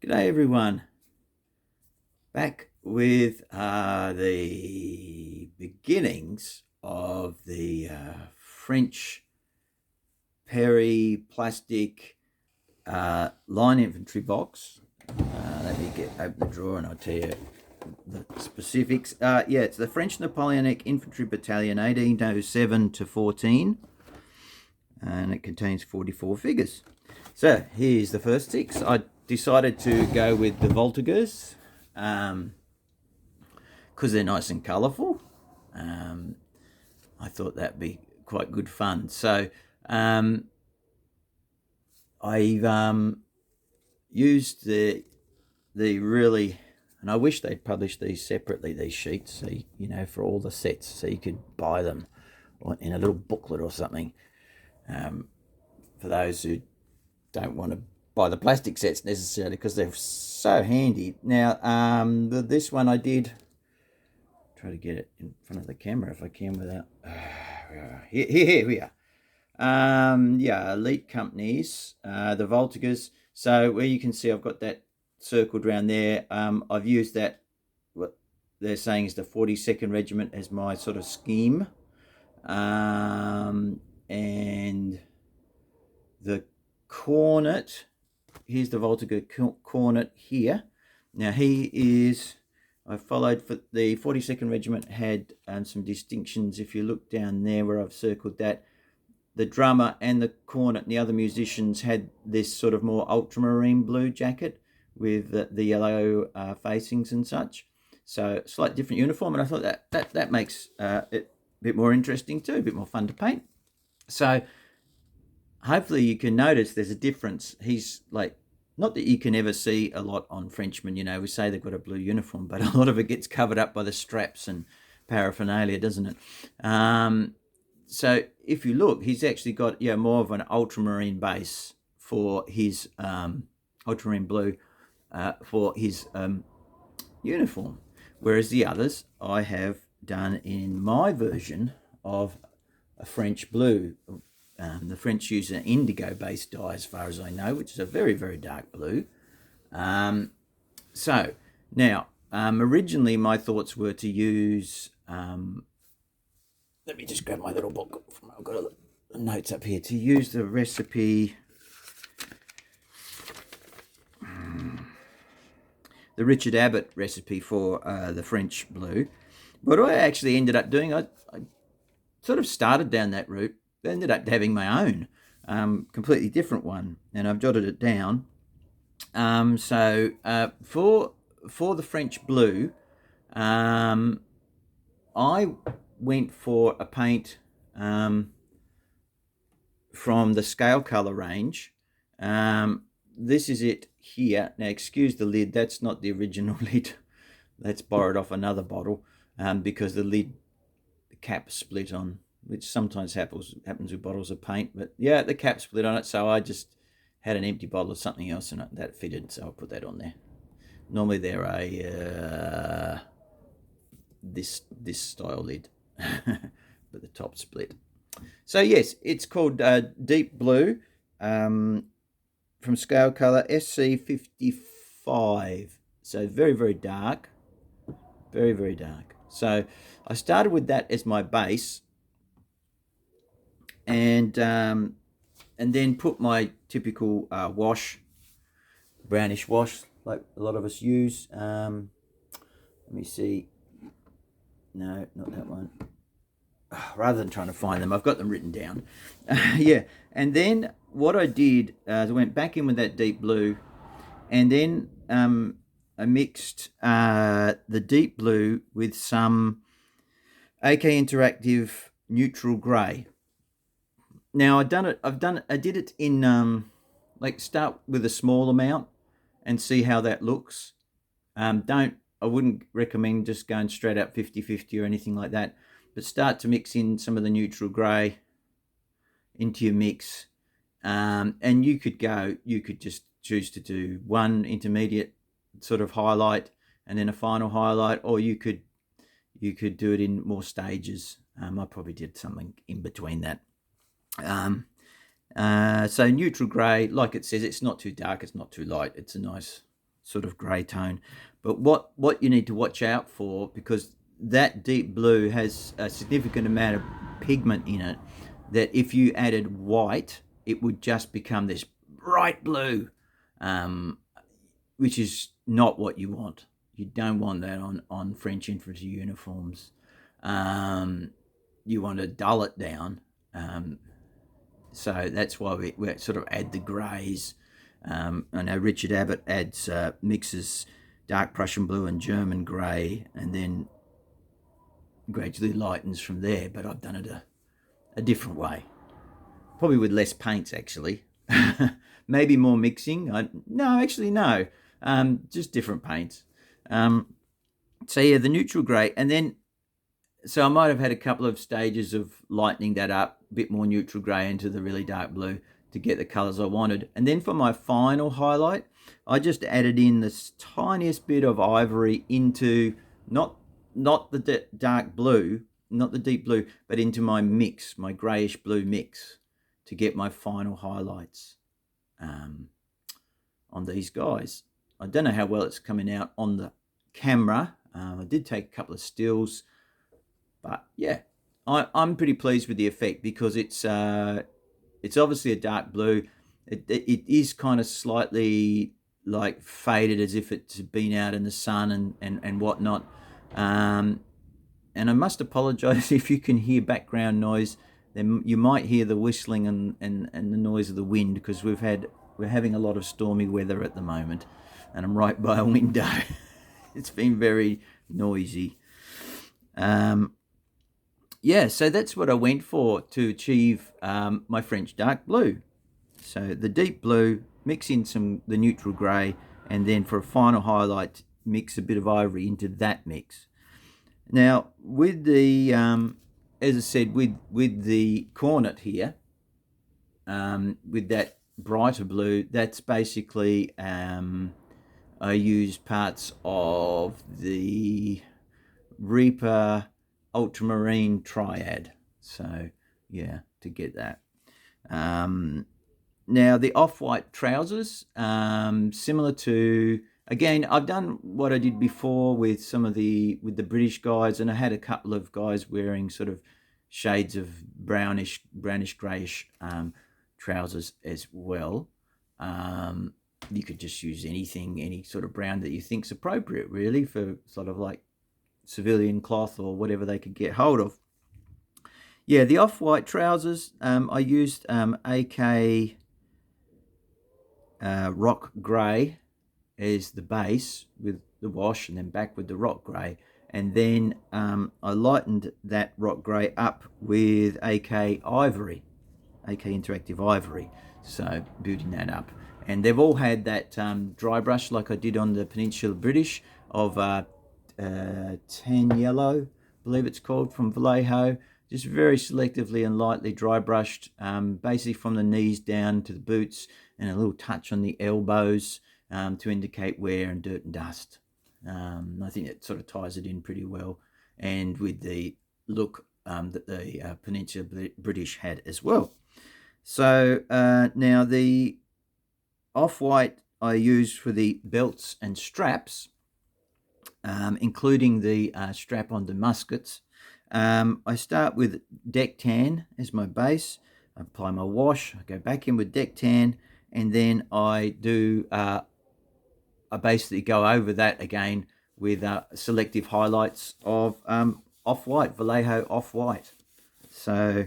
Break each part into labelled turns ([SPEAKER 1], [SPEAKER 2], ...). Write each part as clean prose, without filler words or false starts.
[SPEAKER 1] G'day everyone, back with the beginnings of the French peri-plastic line infantry box. Let me open the drawer and I'll tell you the specifics. It's the French Napoleonic Infantry Battalion 1807 to 14, and it contains 44 figures. So here's the first six. I decided to go with the Voltigeurs because they're nice and colourful. I thought that'd be quite good fun. So I've used the really, and I wish they'd published these separately, these sheets, so for all the sets, so you could buy them in a little booklet or something. For those who don't want to buy the plastic sets necessarily, because they're so handy. Now, this one I did try to get it in front of the camera if I can without. Here we are. Elite companies, the Voltigeurs. So where you can see I've got that circled around there. I've used that, what they're saying is the 42nd Regiment as my sort of scheme. And the Cornet, here's the Voltigeur Cornet here. Now I followed for the 42nd Regiment had some distinctions. If you look down there where I've circled that, the drummer and the cornet and the other musicians had this sort of more ultramarine blue jacket with the yellow facings and such. So slight different uniform, and I thought that makes it a bit more interesting too, a bit more fun to paint. So hopefully you can notice there's a difference. He's like, not that you can ever see a lot on Frenchmen, we say they've got a blue uniform, but a lot of it gets covered up by the straps and paraphernalia, doesn't it? So if you look, he's actually got more of an ultramarine base for his ultramarine blue for his uniform, whereas the others I have done in my version of a French blue. The French use an indigo-based dye, as far as I know, which is a very, very dark blue. So now, originally my thoughts were to use. Let me just grab my little book. I've got the notes up here. To use the recipe, the Richard Abbott recipe for the French blue. What I actually ended up doing, I sort of started down that route. Ended up having my own completely different one, and I've jotted it down. So for the French blue, I went for a paint from the Scale Colour range. This is it here. Now, excuse the lid. That's not the original lid. That's borrowed off another bottle because the cap split on, which sometimes happens with bottles of paint. But yeah, the cap split on it, so I just had an empty bottle of something else and that fitted, so I'll put that on there. Normally they're a this style lid, but the top split. So yes, it's called Deep Blue from Scale Colour SC55. So very, very dark, very, very dark. So I started with that as my base, and then put my typical brownish wash, like a lot of us use. Let me see. No, not that one. Rather than trying to find them, I've got them written down. And then what I did is I went back in with that deep blue, and then I mixed the deep blue with some AK Interactive neutral grey. Now I did it in start with a small amount and see how that looks. I wouldn't recommend just going straight up 50-50 or anything like that, but start to mix in some of the neutral grey into your mix. And you could just choose to do one intermediate sort of highlight and then a final highlight, or you could do it in more stages. I probably did something in between that. So neutral grey, like it says, it's not too dark, it's not too light. It's a nice sort of grey tone. But what you need to watch out for, because that deep blue has a significant amount of pigment in it, that if you added white, it would just become this bright blue, which is not what you want. You don't want that on French infantry uniforms. You want to dull it down. So that's why we sort of add the greys. I know Richard Abbott mixes dark Prussian blue and German grey, and then gradually lightens from there. But I've done it a different way, probably with less paints actually. Maybe more mixing. No, just different paints. So yeah, the neutral grey, and then so I might have had a couple of stages of lightening that up, a bit more neutral grey into the really dark blue to get the colours I wanted. And then for my final highlight, I just added in this tiniest bit of ivory into not the dark blue, not the deep blue, but into my mix, my greyish blue mix, to get my final highlights on these guys. I don't know how well it's coming out on the camera. I did take a couple of stills, but yeah, I'm pretty pleased with the effect, because it's obviously a dark blue. It is kind of slightly like faded, as if it's been out in the sun and whatnot. And I must apologise if you can hear background noise. Then you might hear the whistling and the noise of the wind, because we're having a lot of stormy weather at the moment, and I'm right by a window. It's been very noisy. Yeah, so that's what I went for to achieve my French dark blue. So the deep blue, mix in the neutral grey, and then for a final highlight, mix a bit of ivory into that mix. Now, with the, as I said, with the cornet here, with that brighter blue, that's basically, I used parts of the Reaper Ultramarine Triad. So, yeah, to get that. Now, the off-white trousers, similar to, again, I've done what I did before with with the British guys, and I had a couple of guys wearing sort of shades of brownish greyish trousers as well. You could just use any sort of brown that you think's appropriate, really, for sort of like civilian cloth or whatever they could get hold of. Yeah, the off-white trousers, I used AK rock grey as the base with the wash, and then back with the rock grey, and then I lightened that rock grey up with AK ivory, AK interactive ivory, so building that up. And they've all had that dry brush, like I did on the Peninsula British, of 10 yellow, I believe it's called, from Vallejo. Just very selectively and lightly dry brushed, basically from the knees down to the boots, and a little touch on the elbows to indicate wear and dirt and dust. I think it sort of ties it in pretty well, and with the look that the Peninsula British had as well. So now the off-white I use for the belts and straps, including the strap on the muskets. I start with deck tan as my base. I apply my wash, I go back in with deck tan, and then I do I basically go over that again with selective highlights of off-white, Vallejo off-white. So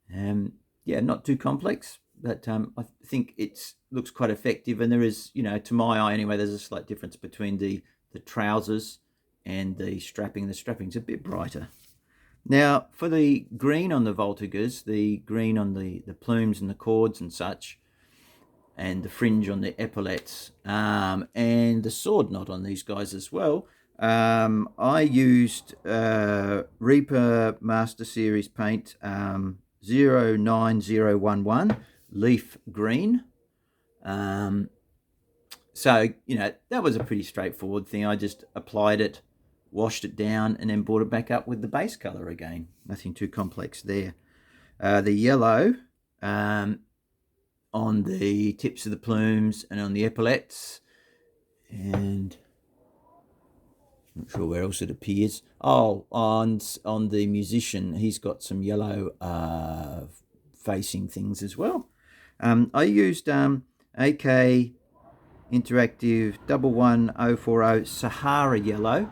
[SPEAKER 1] yeah, not too complex, but I think it looks quite effective, and there is, to my eye anyway, there's a slight difference between the trousers and the strapping. The strapping's a bit brighter. Now, for the green on the Voltigeurs, the green on the plumes and the cords and such, and the fringe on the epaulettes, and the sword knot on these guys as well, I used Reaper Master Series paint 09011 leaf green. So, that was a pretty straightforward thing. I just applied it, washed it down, and then brought it back up with the base colour again. Nothing too complex there. The yellow on the tips of the plumes and on the epaulettes, And not sure where else it appears. Oh, on the musician, he's got some yellow facing things as well. I used AK Interactive 11040 Sahara yellow,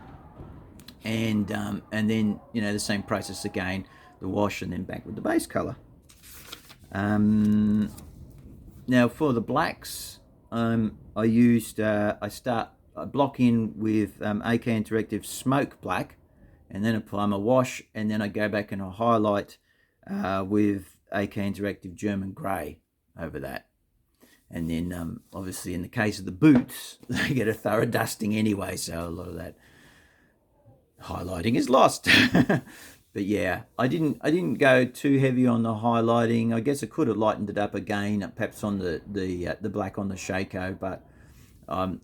[SPEAKER 1] and then the same process again, the wash and then back with the base color. Now for the blacks, I used I block in with AK Interactive Smoke Black, and then apply my wash, and then I go back and I highlight with AK Interactive German Grey over that. And then obviously in the case of the boots, they get a thorough dusting anyway, so a lot of that highlighting is lost. But yeah, I didn't go too heavy on the highlighting. I guess I could have lightened it up again, perhaps on the black on the Shako, but I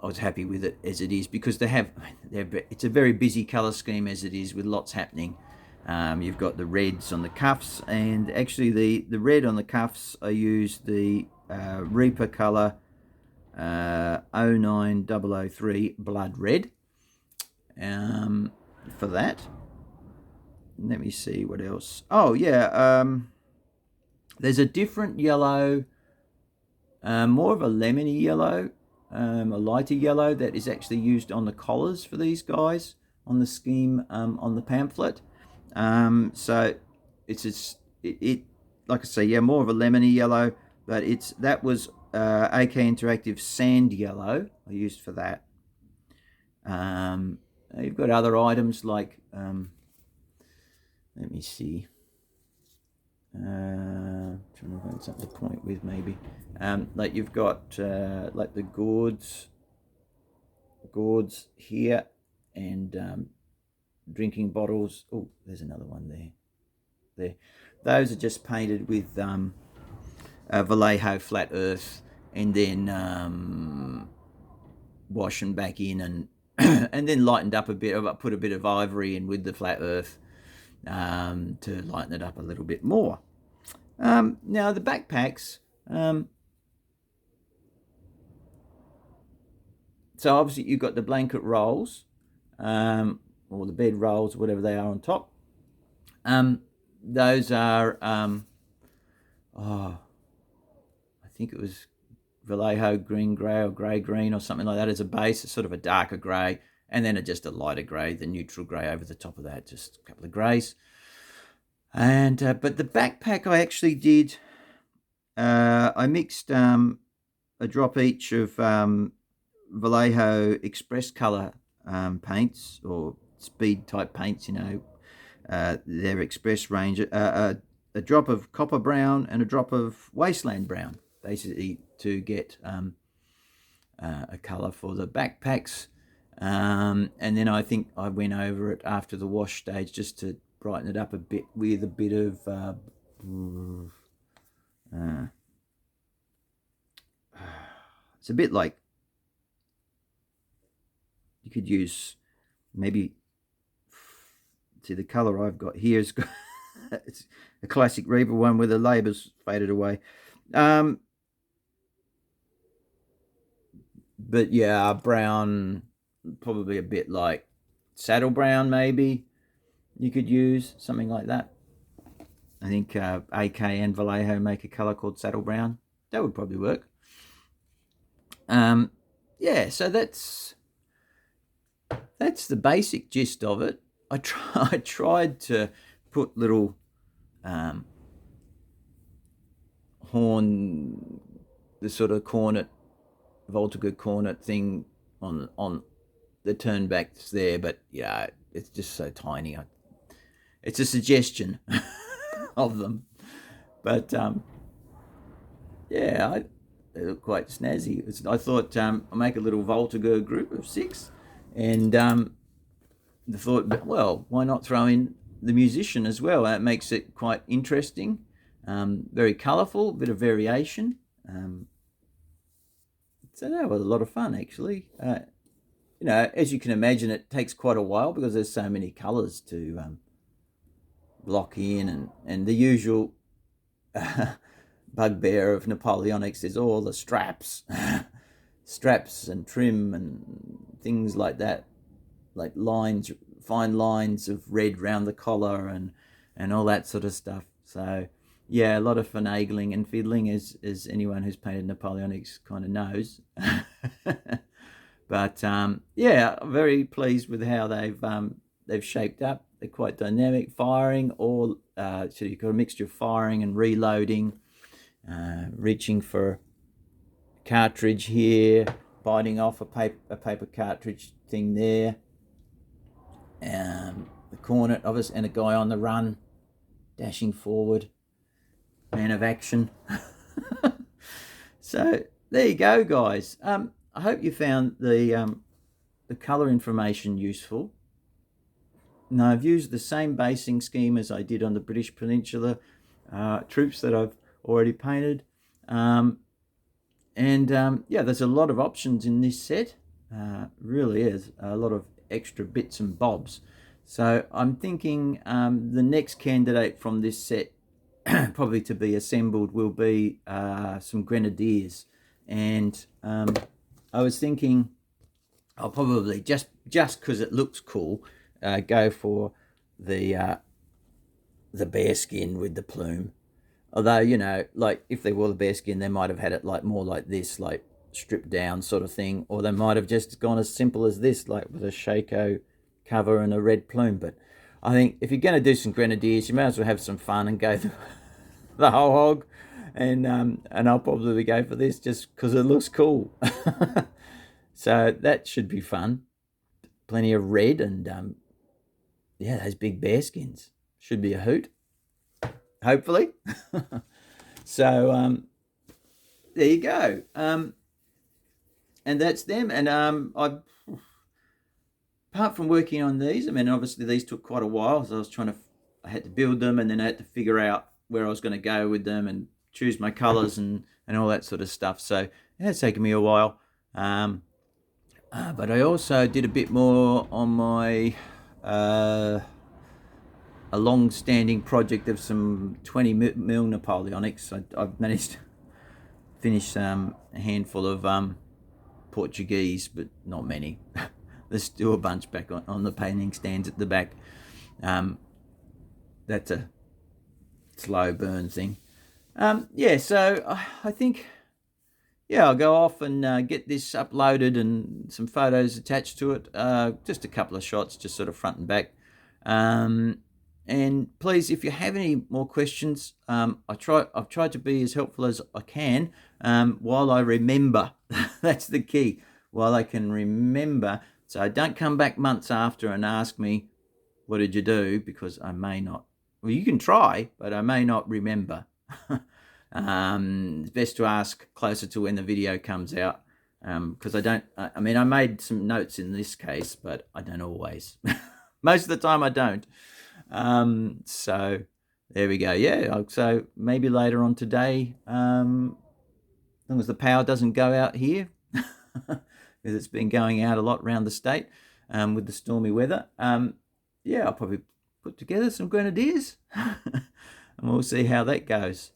[SPEAKER 1] was happy with it as it is, because it's a very busy colour scheme as it is, with lots happening. You've got the reds on the cuffs, and actually the red on the cuffs, I used the Reaper colour 09003 Blood Red for that. Let me see what else. Oh yeah, there's a different yellow, more of a lemony yellow, a lighter yellow, that is actually used on the collars for these guys on the scheme, on the pamphlet. So it's like I say, yeah, more of a lemony yellow, but that was AK Interactive Sand Yellow I used for that. You've got other items like let me see. Trying to find something to point with, maybe. Like you've got like the gourds here, and drinking bottles. Oh, there's another one there. Those are just painted with Vallejo flat earth, and then wash them back in, and and then lightened up a bit. I put a bit of ivory in with the flat earth to lighten it up a little bit more. Now the backpacks, so obviously you've got the blanket rolls, or the bed rolls, whatever they are, on top. Those are I think it was Vallejo green grey or grey green or something like that as a base. It's sort of a darker grey, and then just a lighter grey, the neutral grey over the top of that, just a couple of greys. And but the backpack, I actually did, I mixed a drop each of Vallejo Express Colour paints, or speed type paints, their Express range, a drop of copper brown and a drop of wasteland brown, basically to get a colour for the backpacks. And then I think I went over it after the wash stage just to brighten it up a bit with a bit of it's a bit like, you could use maybe, see the colour I've got here is it's a classic Reaper one where the labour's faded away. But yeah, brown, probably a bit like saddle brown, maybe you could use something like that. I think AK and Vallejo make a colour called saddle brown. That would probably work. Yeah, so that's the basic gist of it. I tried to put little horn, the sort of cornet, Voltigeur cornet thing on the turnbacks there, but yeah, it's just so tiny. It's a suggestion of them, but yeah, they look quite snazzy. I thought I'll make a little Voltigeur group of 6, and the thought, well, why not throw in the musician as well? It makes it quite interesting, very colourful, bit of variation. So that was a lot of fun, actually. As you can imagine, it takes quite a while because there's so many colours to block in, and the usual bugbear of Napoleonics is all the straps. straps and trim and things like that, like lines, fine lines of red round the collar and all that sort of stuff. So yeah, a lot of finagling and fiddling, as anyone who's painted Napoleonics kind of knows. But yeah, I'm very pleased with how they've shaped up. They're quite dynamic, firing, or so you've got a mixture of firing and reloading, reaching for cartridge here, biting off a paper cartridge thing there. The cornet, obviously, and a guy on the run, dashing forward, man of action. So there you go, guys. I hope you found the colour information useful. Now, I've used the same basing scheme as I did on the British Peninsula troops that I've already painted. Yeah, there's a lot of options in this set. Really is a lot of extra bits and bobs. So I'm thinking the next candidate from this set probably to be assembled will be some grenadiers. And I was thinking I'll probably, just because it looks cool, go for the bearskin with the plume. Although, you know, like if they wore the bearskin, they might have had it like more like this, like stripped down sort of thing, or they might have just gone as simple as this, like with a shako cover and a red plume. But I think if you're going to do some grenadiers, you may as well have some fun and go the whole hog. And I'll probably go for this just because it looks cool. So that should be fun. Plenty of red and yeah, those big bearskins should be a hoot. Hopefully. So there you go. And that's them. And I, apart from working on these, I mean, obviously these took quite a while. So I had to build them, and then I had to figure out where I was going to go with them and choose my colours and all that sort of stuff. So it's taken me a while. But I also did a bit more on my a long-standing project of some 20 mil Napoleonics. I've managed to finish a handful of Portuguese, but not many. There's still a bunch back on the painting stands at the back. That's a slow burn thing. Yeah, so I think, yeah, I'll go off and get this uploaded and some photos attached to it. Just a couple of shots, just sort of front and back. And please, if you have any more questions, I've tried to be as helpful as I can while I remember. That's the key. While I can remember. So don't come back months after and ask me, what did you do? Because I may not. Well, you can try, but I may not remember. It's best to ask closer to when the video comes out, because I mean, I made some notes in this case, but I don't always. Most of the time I don't. So there we go. Yeah, so maybe later on today, as long as the power doesn't go out here, because it's been going out a lot around the state with the stormy weather. Yeah, I'll probably put together some grenadiers and we'll see how that goes.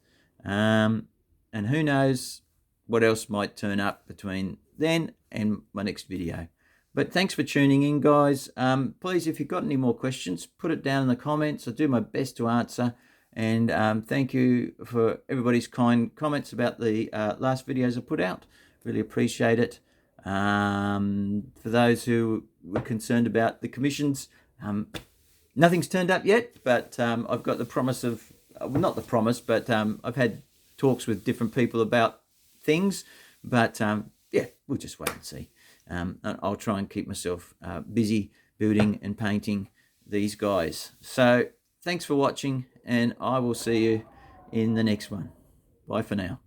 [SPEAKER 1] And who knows what else might turn up between then and my next video. But thanks for tuning in, guys. Please, if you've got any more questions, put it down in the comments. I'll do my best to answer. And thank you for everybody's kind comments about the last videos I put out. Really appreciate it. For those who were concerned about the commissions, nothing's turned up yet, but I've got the promise of, well, not the promise, but I've had talks with different people about things. But yeah, we'll just wait and see. I'll try and keep myself busy building and painting these guys. So thanks for watching, and I will see you in the next one. Bye for now.